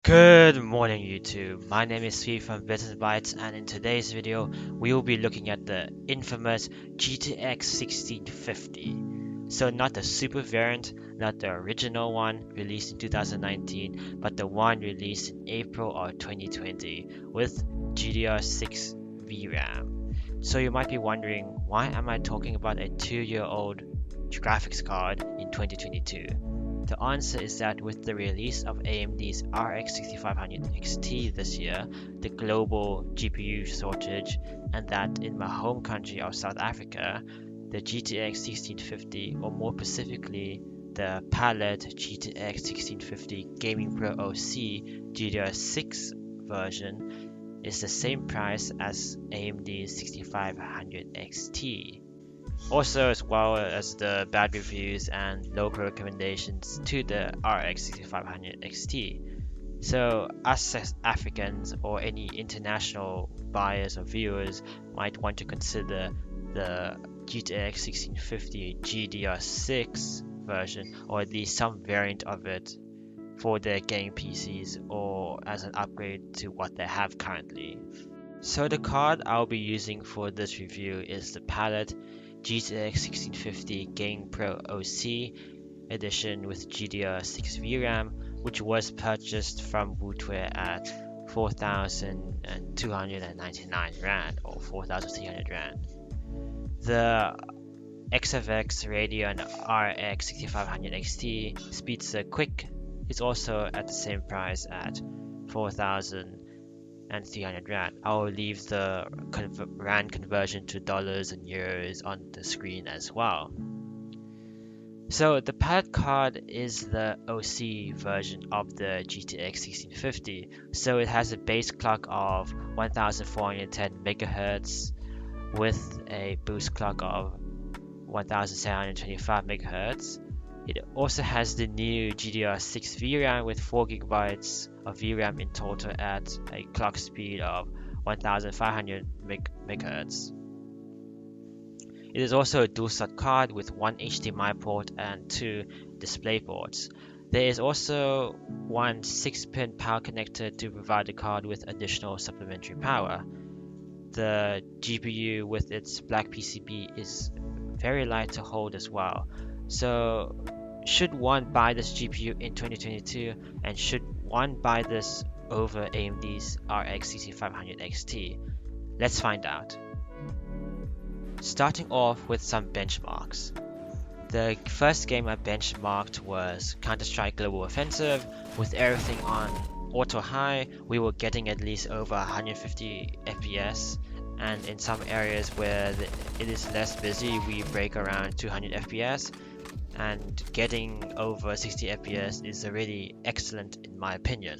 Good morning YouTube, my name is Steve from Bits and Bytes, and in today's video we will be looking at the infamous GTX 1650. So not the super variant, not the original one released in 2019, but the one released in April of 2020 with GDDR6 VRAM. So you might be wondering, why am I talking about a 2-year-old graphics card in 2022? The answer is that with the release of AMD's RX 6500 XT this year, the global GPU shortage, and that in my home country of South Africa, the GTX 1650, or more specifically the Palit GTX 1650 Gaming Pro OC GDDR6 version, is the same price as AMD's 6500 XT. Also, as well as the bad reviews and local recommendations to the RX 6500 XT. So us as Africans or any international buyers or viewers might want to consider the GTX 1650 GDDR6 version, or at least some variant of it, for their gaming PCs or as an upgrade to what they have currently. So the card I'll be using for this review is the Palit GTX 1650 Gaming Pro OC edition with GDDR6 VRAM, which was purchased from Bootware at 4,299 Rand or 4,300 Rand. The XFX Radeon RX 6500 XT Speedster Quick is also at the same price at 4,300 Rand. I will leave the Rand conversion to dollars and euros on the screen as well. So the Palit card is the OC version of the GTX 1650. So it has a base clock of 1410 MHz with a boost clock of 1725 MHz. It also has the new GDDR6 VRAM with 4GB of VRAM in total at a clock speed of 1500 MHz. It is also a dual slot card with one HDMI port and 2 display ports. There is also one 6-pin power connector to provide the card with additional supplementary power. The GPU with its black PCB is very light to hold as well. So should one buy this GPU in 2022, and should one buy this over AMD's RX 6500 XT? Let's find out. Starting off with some benchmarks. The first game I benchmarked was Counter-Strike Global Offensive. With everything on auto high, we were getting at least over 150 FPS, and in some areas where it is less busy, we break around 200 FPS. And getting over 60 FPS is really excellent in my opinion.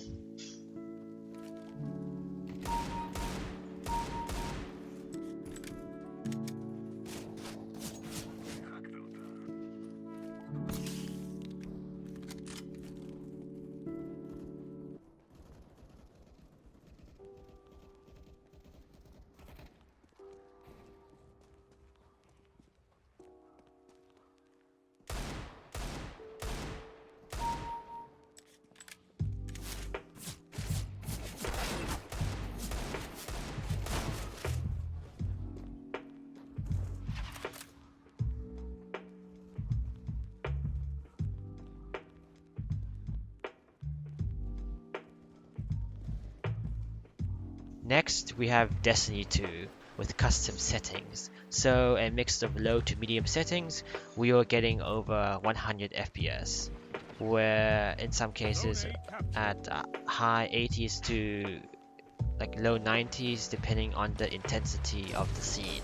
Next, we have Destiny 2 with custom settings. So a mix of low to medium settings, we are getting over 100 FPS, where in some cases at high 80s to like low 90s depending on the intensity of the scene.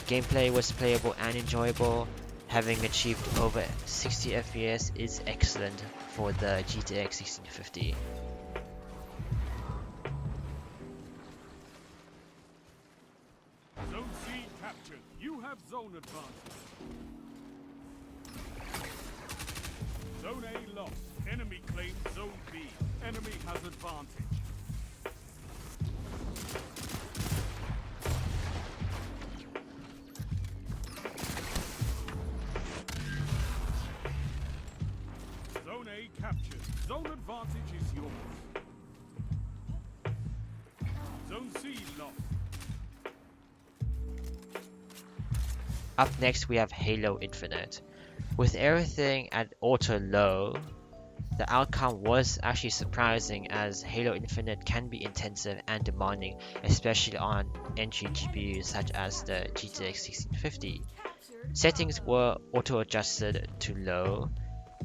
Gameplay was playable and enjoyable. Having achieved over 60 FPS is excellent for the GTX 1650. You have zone advantage. Zone A lost. Enemy claims Zone B. Enemy has advantage. Zone A captured. Zone advantage is yours. lost. Up next we have Halo Infinite. With everything at auto low, the outcome was actually surprising as Halo Infinite can be intensive and demanding, especially on entry GPUs such as the GTX 1650. Settings were auto-adjusted to low.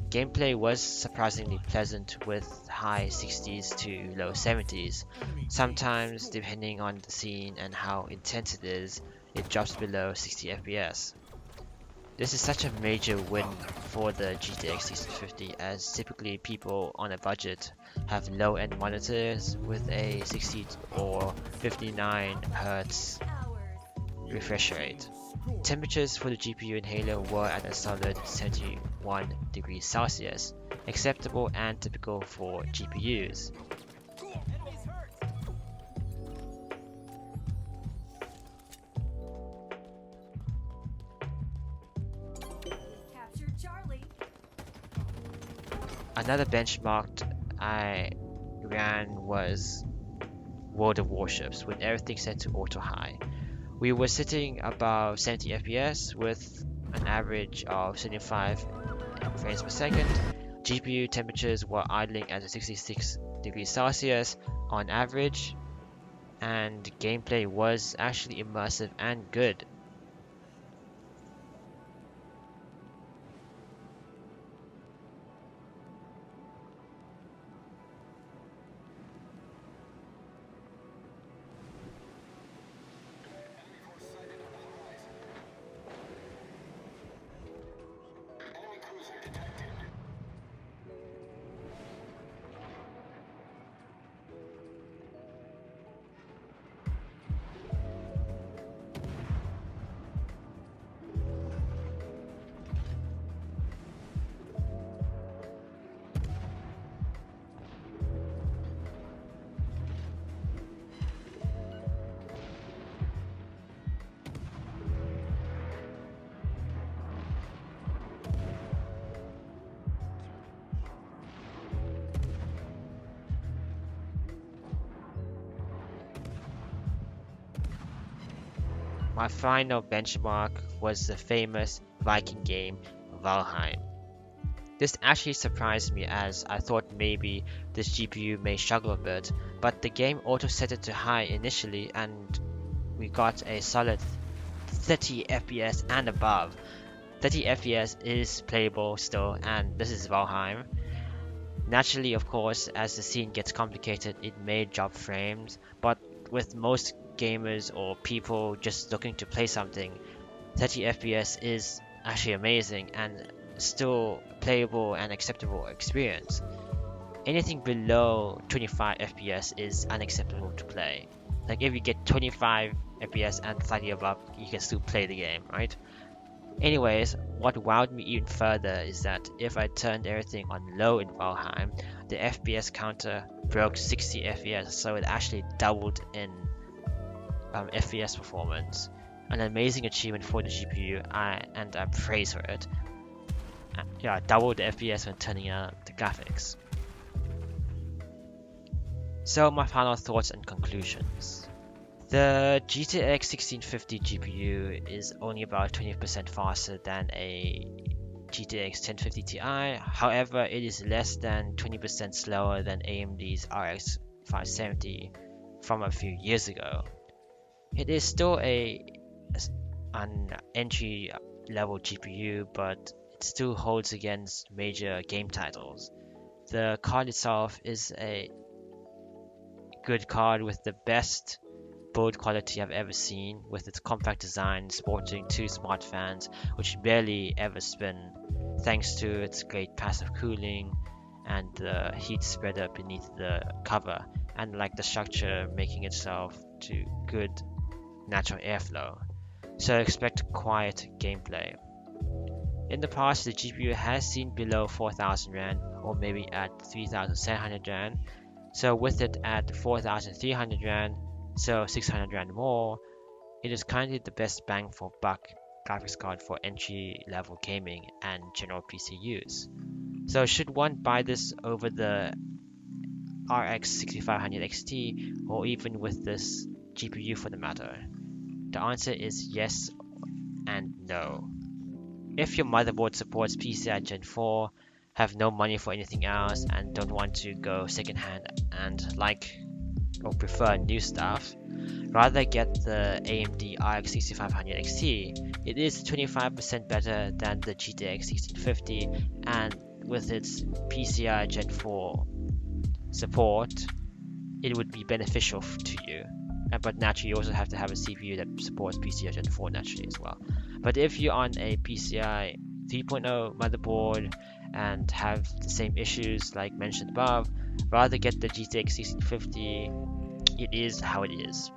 Gameplay was surprisingly pleasant with high 60s to low 70s. Sometimes, depending on the scene and how intense it is, it drops below 60 FPS. This is such a major win for the GTX 1650 as typically people on a budget have low-end monitors with a 60 or 59 Hz refresh rate. Temperatures for the GPU in Halo were at a solid 71 degrees Celsius, acceptable and typical for GPUs. Another benchmark I ran was World of Warships with everything set to auto high. We were sitting above 70 FPS with an average of 75 frames per second. GPU temperatures were idling at 66 degrees Celsius on average, and gameplay was actually immersive and good. My final benchmark was the famous Viking game Valheim. This actually surprised me as I thought maybe this GPU may struggle a bit, but the game auto set it to high initially and we got a solid 30 FPS and above. 30 FPS is playable still, and this is Valheim. Naturally, of course, as the scene gets complicated, it may drop frames, but with most gamers or people just looking to play something, 30 FPS is actually amazing and still playable and acceptable experience. Anything below 25 FPS is unacceptable to play. Like if you get 25 FPS and 30 above, you can still play the game, right? Anyways, what wowed me even further is that if I turned everything on low in Valheim, the FPS counter broke 60 FPS, so it actually doubled in FPS performance. An amazing achievement for the GPU, and I praise for it. Yeah, doubled the FPS when turning out the graphics. So my final thoughts and conclusions. The GTX 1650 GPU is only about 20% faster than a GTX 1050 Ti, however it is less than 20% slower than AMD's RX 570 from a few years ago. It is still an entry level GPU, but it still holds against major game titles. The card itself is a good card with the best build quality I've ever seen, with its compact design sporting two smart fans which barely ever spin, thanks to its great passive cooling and the heat spreader beneath the cover, and like the structure making itself to good natural airflow. So expect quiet gameplay. In the past, the GPU has seen below 4000 Rand or maybe at 3700 Rand. So with it at 4300 Rand, so 600 Rand more, it is currently the best bang for buck graphics card for entry level gaming and general PC use. So should one buy this over the RX 6500 XT, or even with this GPU for the matter? The answer is yes and no. If your motherboard supports PCI Gen 4, have no money for anything else, and don't want to go secondhand and like or prefer new stuff, rather get the AMD RX 6500 XT. It is 25% better than the GTX 1650, and with its PCI Gen 4 support, it would be beneficial to you. But naturally, you also have to have a CPU that supports PCI Gen 4 naturally as well. But if you're on a PCI 3.0 motherboard and have the same issues like mentioned above, rather get the GTX 1650. It is how it is.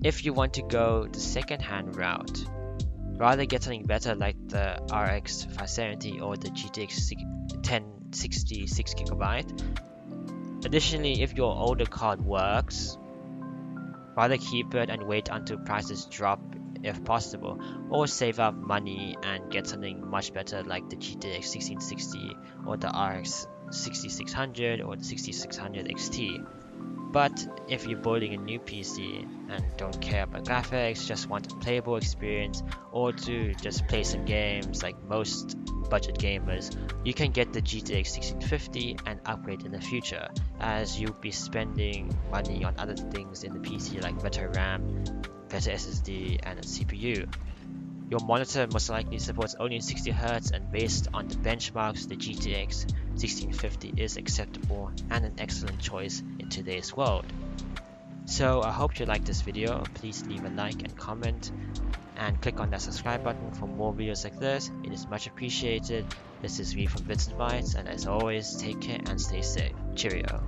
If you want to go the second-hand route, rather get something better like the RX 570 or the GTX 1060 6GB. Additionally, if your older card works, rather keep it and wait until prices drop if possible, or save up money and get something much better like the GTX 1660 or the RX 6600 or the 6600 XT. But if you're building a new PC and don't care about graphics, just want a playable experience or to just play some games like most budget gamers, you can get the GTX 1650 and upgrade in the future, as you'll be spending money on other things in the PC like better RAM, better SSD, and a CPU. Your monitor most likely supports only 60Hz, and based on the benchmarks, the GTX 1650 is acceptable and an excellent choice in today's world. So I hope you liked this video. Please leave a like and comment, and click on that subscribe button for more videos like this. It is much appreciated. This is me from Bits and Bytes, and as always, take care and stay safe. Cheerio.